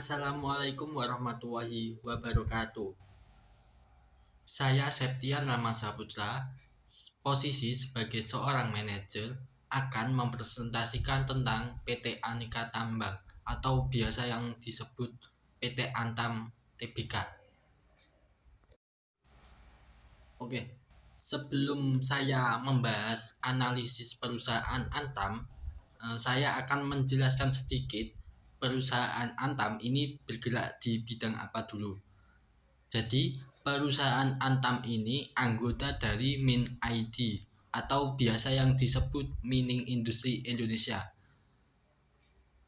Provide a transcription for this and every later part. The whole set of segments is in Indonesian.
Assalamualaikum warahmatullahi wabarakatuh. Saya Septian Rama Saputra, posisi sebagai seorang manajer akan mempresentasikan tentang PT Aneka Tambang atau biasa yang disebut PT Antam Tbk. Oke, sebelum saya membahas analisis perusahaan Antam, saya akan menjelaskan sedikit perusahaan Antam ini bergerak di bidang apa dulu. Jadi, perusahaan Antam ini anggota dari MinID atau biasa yang disebut Mining Industri Indonesia.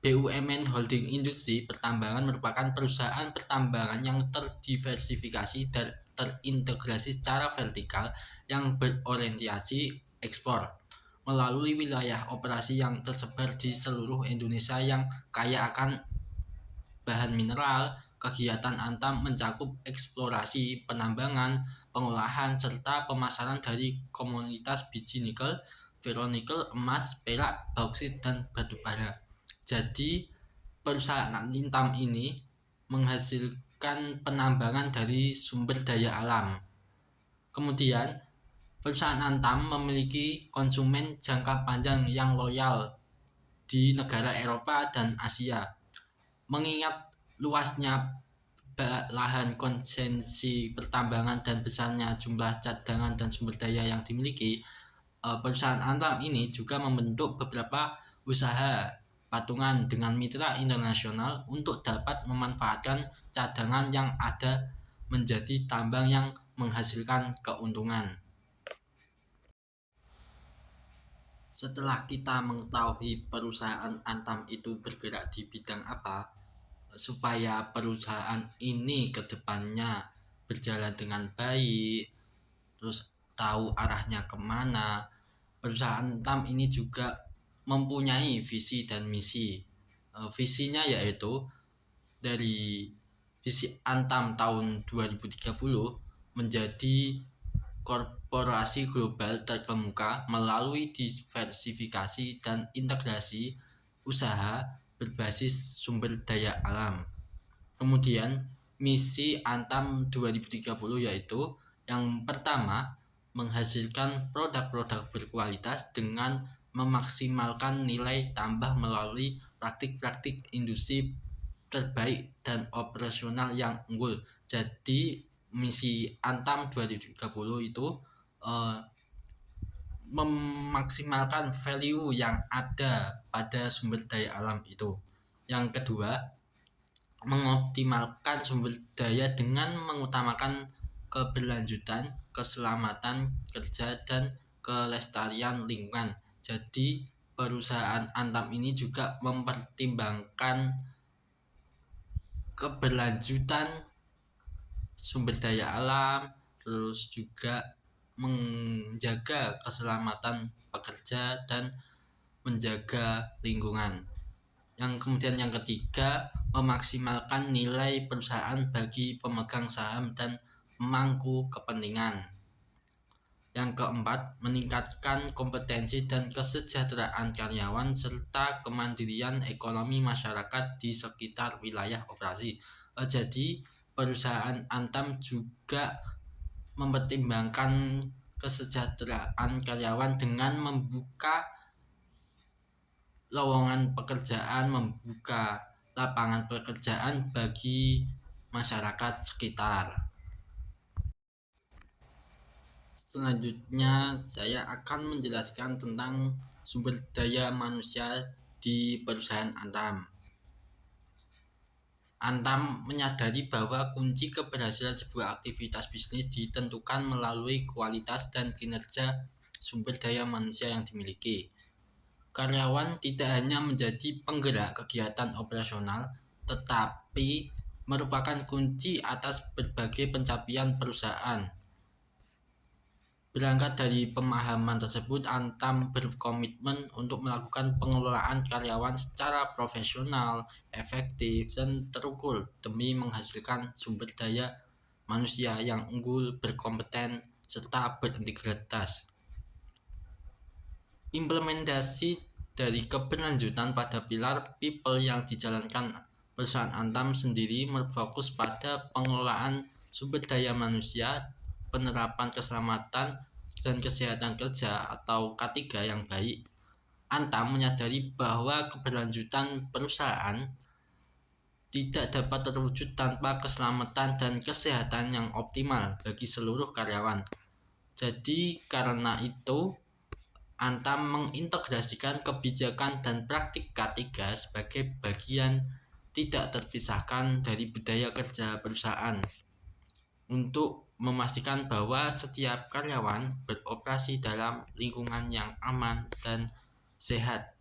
BUMN Holding Industri Pertambangan merupakan perusahaan pertambangan yang terdiversifikasi dan terintegrasi secara vertikal yang berorientasi ekspor melalui wilayah operasi yang tersebar di seluruh Indonesia yang kaya akan bahan mineral. Kegiatan Antam mencakup eksplorasi, penambangan, pengolahan, serta pemasaran dari komoditas biji nikel, ferronikel, emas, perak, bauksit, dan batu bara. Jadi, perusahaan Antam ini menghasilkan penambangan dari sumber daya alam. Kemudian, perusahaan Antam memiliki konsumen jangka panjang yang loyal di negara Eropa dan Asia. Mengingat luasnya lahan konsesi pertambangan dan besarnya jumlah cadangan dan sumber daya yang dimiliki, perusahaan Antam ini juga membentuk beberapa usaha patungan dengan mitra internasional untuk dapat memanfaatkan cadangan yang ada menjadi tambang yang menghasilkan keuntungan. Setelah kita mengetahui perusahaan Antam itu bergerak di bidang apa, supaya perusahaan ini ke depannya berjalan dengan baik, terus tahu arahnya kemana, perusahaan Antam ini juga mempunyai visi dan misi. Visinya yaitu dari visi Antam tahun 2030 menjadi korporasi global terkemuka melalui diversifikasi dan integrasi usaha berbasis sumber daya alam. Kemudian misi Antam 2030 yaitu yang pertama, menghasilkan produk-produk berkualitas dengan memaksimalkan nilai tambah melalui praktik-praktik industri terbaik dan operasional yang unggul. Jadi misi Antam 2030 itu memaksimalkan value yang ada pada sumber daya alam itu. Yang kedua, mengoptimalkan sumber daya dengan mengutamakan keberlanjutan, keselamatan kerja, dan kelestarian lingkungan. Jadi perusahaan Antam ini juga mempertimbangkan keberlanjutan sumber daya alam, terus juga menjaga keselamatan pekerja dan menjaga lingkungan. Kemudian yang ketiga, memaksimalkan nilai perusahaan bagi pemegang saham dan pemangku kepentingan. Yang keempat, meningkatkan kompetensi dan kesejahteraan karyawan serta kemandirian ekonomi masyarakat di sekitar wilayah operasi. Jadi perusahaan Antam juga mempertimbangkan kesejahteraan karyawan dengan membuka lowongan pekerjaan, membuka lapangan pekerjaan bagi masyarakat sekitar. Selanjutnya saya akan menjelaskan tentang sumber daya manusia di perusahaan Antam. Antam menyadari bahwa kunci keberhasilan sebuah aktivitas bisnis ditentukan melalui kualitas dan kinerja sumber daya manusia yang dimiliki. Karyawan tidak hanya menjadi penggerak kegiatan operasional, tetapi merupakan kunci atas berbagai pencapaian perusahaan. Berangkat dari pemahaman tersebut, Antam berkomitmen untuk melakukan pengelolaan karyawan secara profesional, efektif, dan terukur demi menghasilkan sumber daya manusia yang unggul, berkompeten, serta berintegritas. Implementasi dari keberlanjutan pada pilar people yang dijalankan Perusahaan Antam sendiri berfokus pada pengelolaan sumber daya manusia, penerapan keselamatan dan kesehatan kerja atau K3 yang baik. Antam menyadari bahwa keberlanjutan perusahaan tidak dapat terwujud tanpa keselamatan dan kesehatan yang optimal bagi seluruh karyawan. Jadi karena itu, Antam mengintegrasikan kebijakan dan praktik K3 sebagai bagian tidak terpisahkan dari budaya kerja perusahaan untuk memastikan bahwa setiap karyawan beroperasi dalam lingkungan yang aman dan sehat.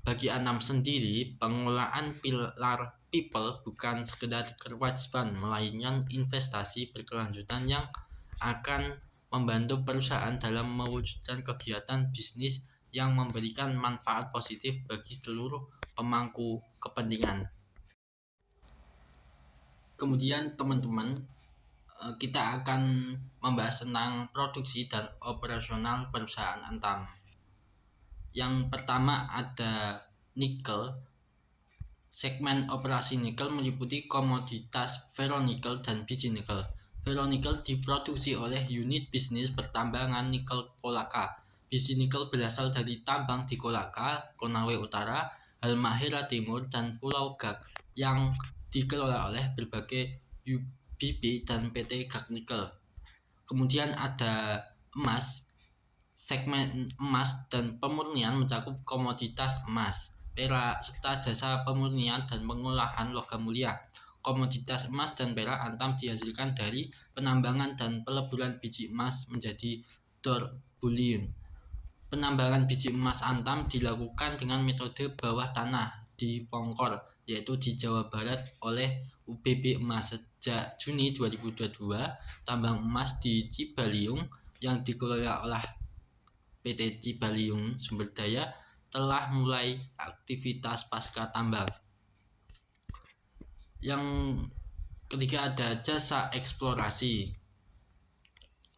Bagi Antam sendiri, pengelolaan pilar people bukan sekedar kewajiban, melainkan investasi berkelanjutan yang akan membantu perusahaan dalam mewujudkan kegiatan bisnis yang memberikan manfaat positif bagi seluruh pemangku kepentingan. Kemudian teman-teman, kita akan membahas tentang produksi dan operasional perusahaan Antam. Yang pertama ada nikel. Segmen operasi nikel meliputi komoditas ferronikel dan biji nikel. Ferronikel diproduksi oleh unit bisnis pertambangan nikel Kolaka. Biji nikel berasal dari tambang di Kolaka, Konawe Utara, Halmahera Timur, dan Pulau Gag yang dikelola oleh berbagai UBP dan PT Gag Nikel. Kemudian ada emas. Segmen emas dan pemurnian mencakup komoditas emas, perak, serta jasa pemurnian dan pengolahan logam mulia. Komoditas emas dan perak Antam dihasilkan dari penambangan dan peleburan biji emas menjadi d'or bullion. Penambangan biji emas Antam dilakukan dengan metode bawah tanah di Pongkor, yaitu di Jawa Barat oleh UBB Emas. Sejak Juni 2022, tambang emas di Cibaliung yang dikelola oleh PT Cibaliung Sumber Daya telah mulai aktivitas pasca tambang. Yang ketiga ada jasa eksplorasi.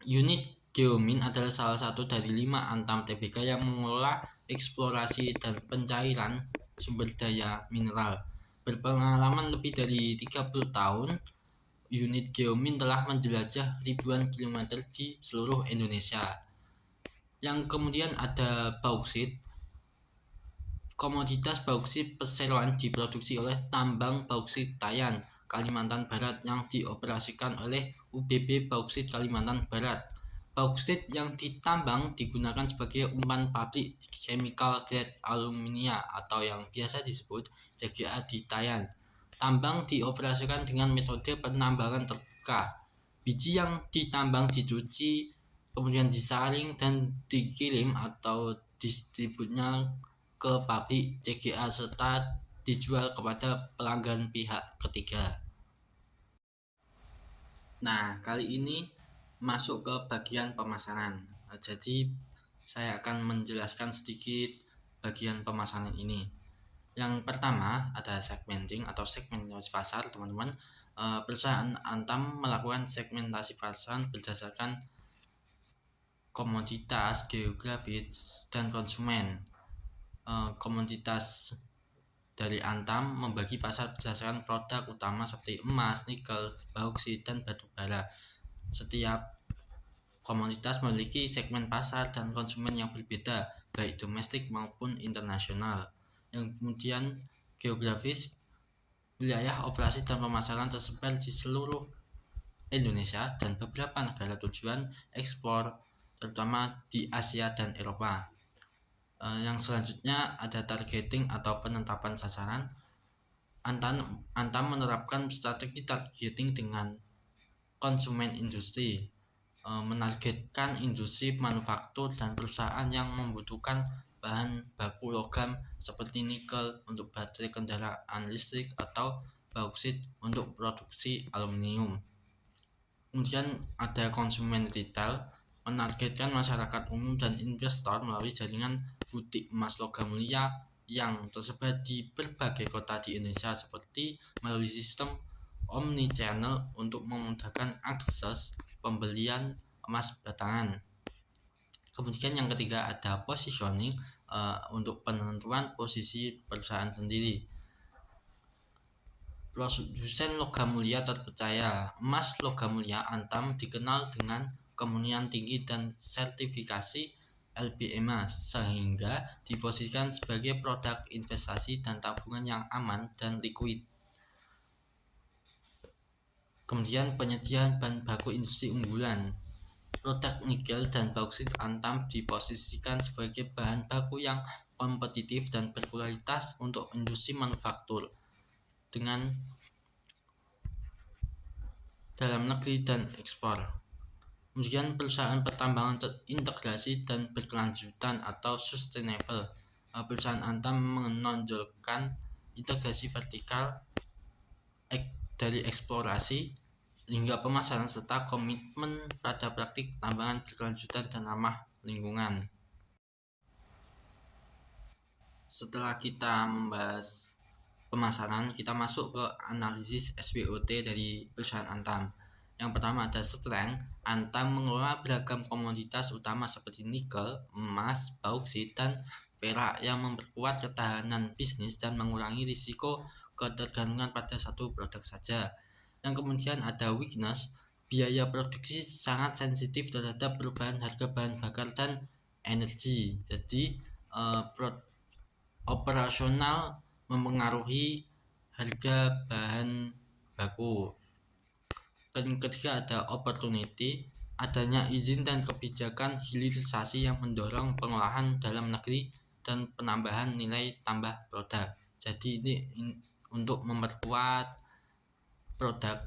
Unit Geomin adalah salah satu dari 5 Antam Tbk yang mengelola eksplorasi dan pencairan sumber daya mineral. Berpengalaman lebih dari 30 tahun, unit Geomin telah menjelajah ribuan kilometer di seluruh Indonesia. Yang kemudian ada bauksit. Komoditas bauksit perseroan diproduksi oleh tambang bauksit Tayan, Kalimantan Barat yang dioperasikan oleh UBB Bauksit Kalimantan Barat. Bauksit yang ditambang digunakan sebagai umpan pabrik chemical grade alumina atau yang biasa disebut CGA di Tayan. Tambang dioperasikan dengan metode penambangan terbuka. Biji yang ditambang dicuci, kemudian disaring dan dikirim atau distribusinya ke pabrik CGA serta dijual kepada pelanggan pihak ketiga. Nah, kali ini masuk ke bagian pemasaran. Jadi saya akan menjelaskan sedikit bagian pemasaran ini. Yang pertama ada segmenting atau segmentasi pasar, teman-teman. Perusahaan Antam melakukan segmentasi pasar berdasarkan komoditas, geografis, dan konsumen. Komoditas dari Antam membagi pasar berdasarkan produk utama seperti emas, nikel, bauksit, dan batu bara. Setiap komoditas memiliki segmen pasar dan konsumen yang berbeda, baik domestik maupun internasional. Yang kemudian geografis, wilayah operasi dan pemasaran tersebar di seluruh Indonesia dan beberapa negara tujuan ekspor, terutama di Asia dan Eropa. Yang selanjutnya ada targeting atau penetapan sasaran. Antam menerapkan strategi targeting dengan konsumen industri, menargetkan industri manufaktur dan perusahaan yang membutuhkan bahan baku logam seperti nikel untuk baterai kendaraan listrik atau bauksit untuk produksi aluminium. Kemudian ada konsumen retail, menargetkan masyarakat umum dan investor melalui jaringan butik emas logam mulia yang tersebar di berbagai kota di Indonesia seperti melalui sistem omni-channel untuk memudahkan akses pembelian emas batangan. Kemudian yang ketiga ada positioning, untuk penentuan posisi perusahaan sendiri. Produsen logam mulia terpercaya. Emas logam mulia Antam dikenal dengan kemurnian tinggi dan sertifikasi LBMA sehingga diposisikan sebagai produk investasi dan tabungan yang aman dan likuid. Kemudian penyediaan bahan baku industri unggulan. Produk nikel dan bauksit Antam diposisikan sebagai bahan baku yang kompetitif dan berkualitas untuk industri manufaktur dengan dalam negeri dan ekspor. Kemudian perusahaan pertambangan terintegrasi dan berkelanjutan atau sustainable. Perusahaan Antam menonjolkan integrasi vertikal dari eksplorasi hingga pemasaran serta komitmen pada praktik tambangan berkelanjutan dan ramah lingkungan. Setelah kita membahas pemasaran, kita masuk ke analisis SWOT dari perusahaan Antam. Yang pertama ada strength. Antam mengelola beragam komoditas utama seperti nikel, emas, bauksit, dan perak yang memperkuat ketahanan bisnis dan mengurangi risiko ketergantungan pada satu produk saja. Yang kemudian ada weakness. Biaya produksi sangat sensitif terhadap perubahan harga bahan bakar dan energi. Jadi operasional mempengaruhi harga bahan baku. Dan ketiga ada opportunity, adanya izin dan kebijakan hilirisasi yang mendorong pengolahan dalam negeri dan penambahan nilai tambah produk. Jadi ini untuk memperkuat produk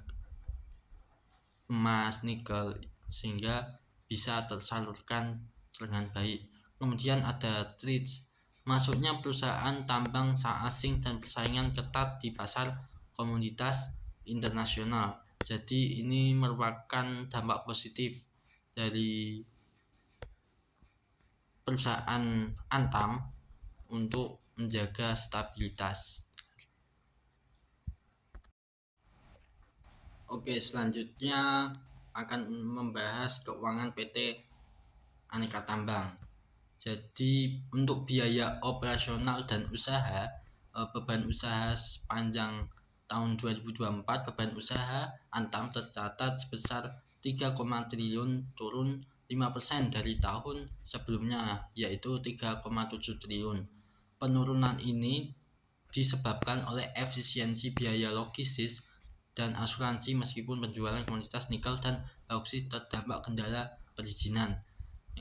emas, nikel sehingga bisa tersalurkan dengan baik. Kemudian ada threats, masuknya perusahaan tambang asing dan persaingan ketat di pasar komoditas internasional. Jadi ini merupakan dampak positif dari perusahaan Antam untuk menjaga stabilitas. Oke, selanjutnya akan membahas keuangan PT Aneka Tambang. Jadi untuk biaya operasional dan usaha, beban usaha sepanjang tahun 2024, beban usaha Antam tercatat sebesar 3, triliun, turun 5% dari tahun sebelumnya, yaitu 3,7 triliun. Penurunan ini disebabkan oleh efisiensi biaya logistis dan asuransi meskipun penjualan komoditas nikel dan bauksit terdampak kendala perizinan.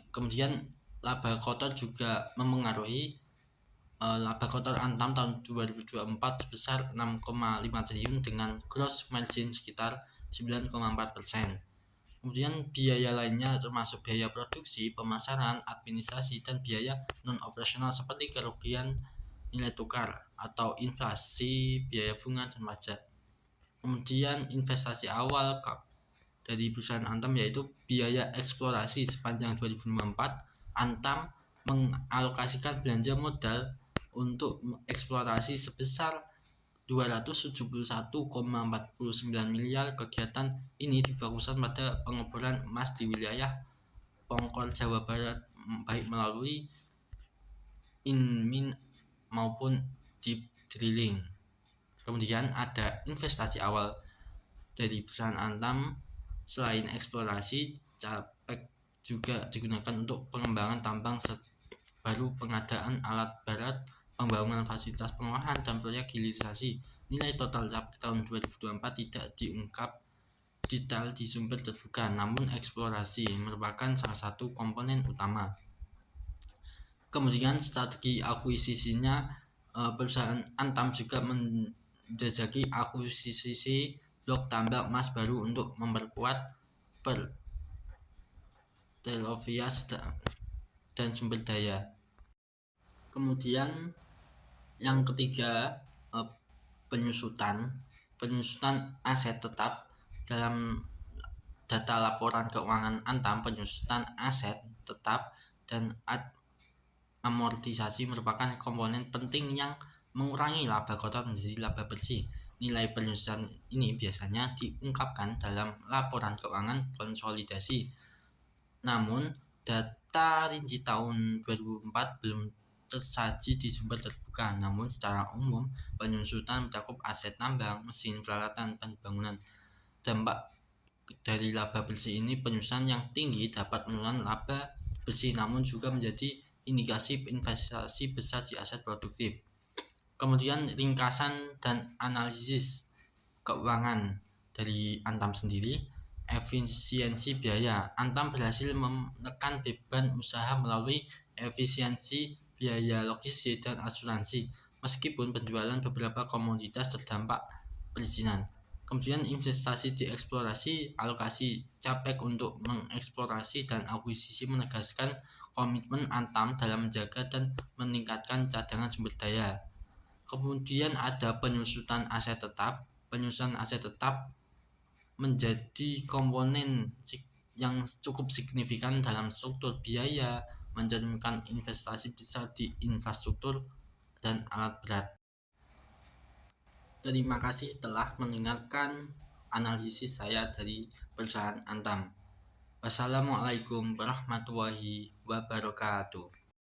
Kemudian laba kotor juga mempengaruhi. Laba kotor Antam tahun 2024 sebesar 6,5 triliun dengan gross margin sekitar 9,4%. Kemudian biaya lainnya termasuk biaya produksi, pemasaran, administrasi, dan biaya non-operasional seperti kerugian nilai tukar atau inflasi, biaya bunga, dan pajak. Kemudian investasi awal dari perusahaan Antam yaitu biaya eksplorasi sepanjang 2024. Antam mengalokasikan belanja modal untuk eksplorasi sebesar 271,49 miliar. Kegiatan ini difokuskan pada pengeboran emas di wilayah Pongkor Jawa Barat baik melalui inmin maupun deep drilling. Kemudian ada investasi awal dari perusahaan Antam. Selain eksplorasi, CAPEX juga digunakan untuk pengembangan tambang baru, pengadaan alat berat, pembangunan fasilitas pengolahan, dan proyek hilirisasi. Nilai total CAPEX tahun 2024 tidak diungkap detail di sumber terbuka, namun eksplorasi merupakan salah satu komponen utama. Kemudian strategi akuisisinya, perusahaan Antam juga menjajaki akuisisi blok tambang emas baru untuk memperkuat portofolio dan sumber daya. Kemudian yang ketiga, penyusutan aset tetap. Dalam data laporan keuangan Antam, penyusutan aset tetap dan amortisasi merupakan komponen penting yang mengurangi laba kotor menjadi laba bersih. Nilai penyusutan ini biasanya diungkapkan dalam laporan keuangan konsolidasi. Namun, data rinci tahun 2024 belum tersaji di sumber terbuka. Namun secara umum, penyusutan mencakup aset tambang, mesin, peralatan, dan bangunan. Dampak dari laba bersih ini, penyusutan yang tinggi dapat menurunkan laba bersih, namun juga menjadi indikasi investasi besar di aset produktif. Kemudian ringkasan dan analisis keuangan dari Antam sendiri. Efisiensi biaya. Antam berhasil menekan beban usaha melalui efisiensi biaya logistik dan asuransi, meskipun penjualan beberapa komoditas terdampak perizinan. Kemudian investasi di eksplorasi. Alokasi CAPEX untuk mengeksplorasi dan akuisisi menegaskan komitmen Antam dalam menjaga dan meningkatkan cadangan sumber daya. Kemudian ada penyusutan aset tetap. Penyusutan aset tetap menjadi komponen yang cukup signifikan dalam struktur biaya, mencerminkan investasi besar di infrastruktur dan alat berat. Terima kasih telah mendengarkan analisis saya dari perusahaan Antam. Wassalamualaikum warahmatullahi wabarakatuh.